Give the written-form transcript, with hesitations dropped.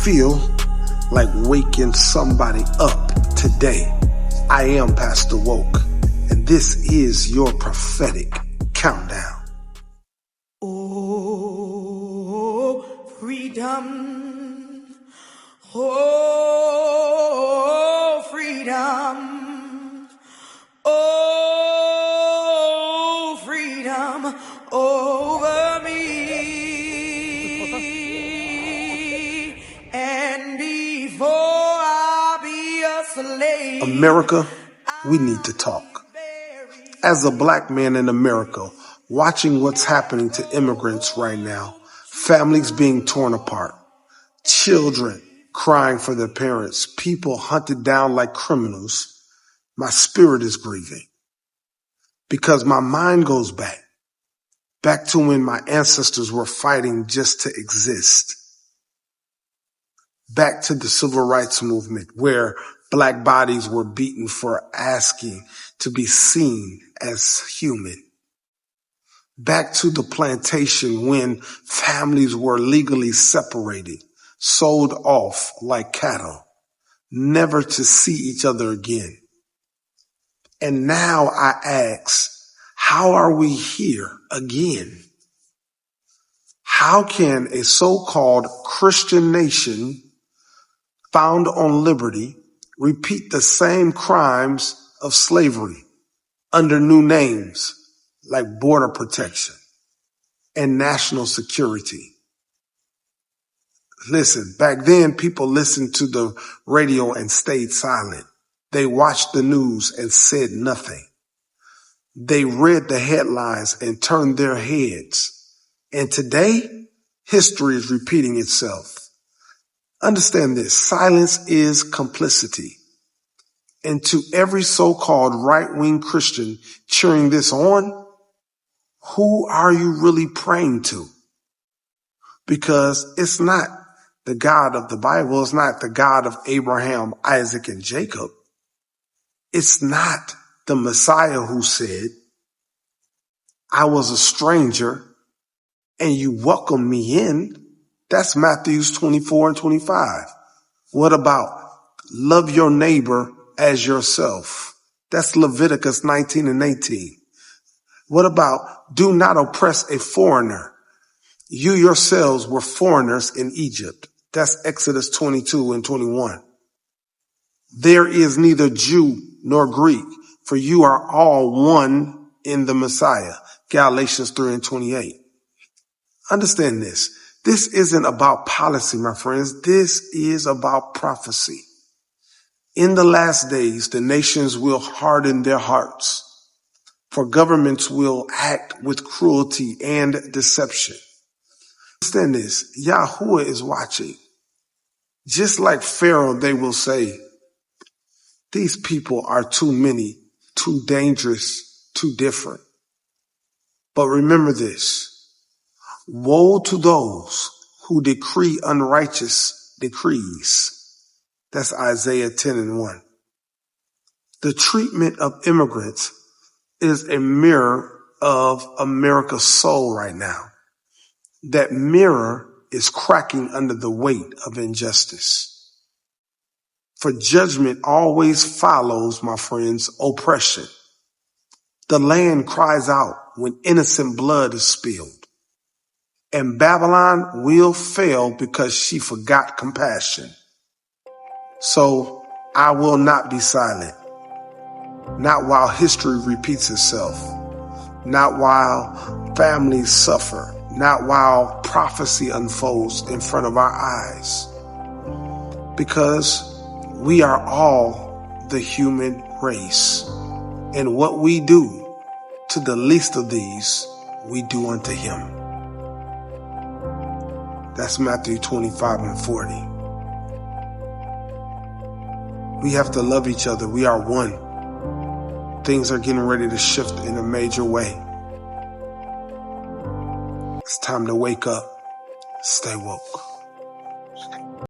feel like waking somebody up today. I am Pastor Woke, and this is your Prophetic Countdown. Oh, freedom. Oh, freedom. Oh, freedom over me. And before I be a slave, America, we need to talk. As a black man in America, watching what's happening to immigrants right now, families being torn apart, children crying for their parents, people hunted down like criminals, my spirit is grieving. Because my mind goes back to when my ancestors were fighting just to exist. Back to the civil rights movement where black bodies were beaten for asking to be seen as human. Back to the plantation when families were legally separated, sold off like cattle, never to see each other again. And now I ask, how are we here again? How can a so-called Christian nation found on liberty repeat the same crimes of slavery under new names like border protection and national security? Listen, back then people listened to the radio and stayed silent. They watched the news and said nothing. They read the headlines and turned their heads. And today, history is repeating itself. Understand this, silence is complicity. And to every so-called right-wing Christian cheering this on, who are you really praying to? Because it's not the God of the Bible. It's not the God of Abraham, Isaac, and Jacob. It's not the Messiah who said, I was a stranger and you welcomed me in. That's Matthew 24 and 25. What about love your neighbor as yourself? That's Leviticus 19 and 18. What about do not oppress a foreigner? You yourselves were foreigners in Egypt. That's Exodus 22 and 21. There is neither Jew nor Greek, for you are all one in the Messiah. Galatians 3 and 28. Understand this. This isn't about policy, my friends. This is about prophecy. In the last days, the nations will harden their hearts, for governments will act with cruelty and deception. Understand this. Yahuwah is watching. Just like Pharaoh, they will say, these people are too many, too dangerous, too different. But remember this. Woe to those who decree unrighteous decrees. That's Isaiah 10 and 1. The treatment of immigrants is a mirror of America's soul right now. That mirror is cracking under the weight of injustice. For judgment always follows, my friends, oppression. The land cries out when innocent blood is spilled. And Babylon will fail because she forgot compassion. So I will not be silent. Not while history repeats itself. Not while families suffer. Not while prophecy unfolds in front of our eyes. Because we are all the human race. And what we do to the least of these, we do unto him. That's Matthew 25 and 40. We have to love each other. We are one. Things are getting ready to shift in a major way. It's time to wake up. Stay woke.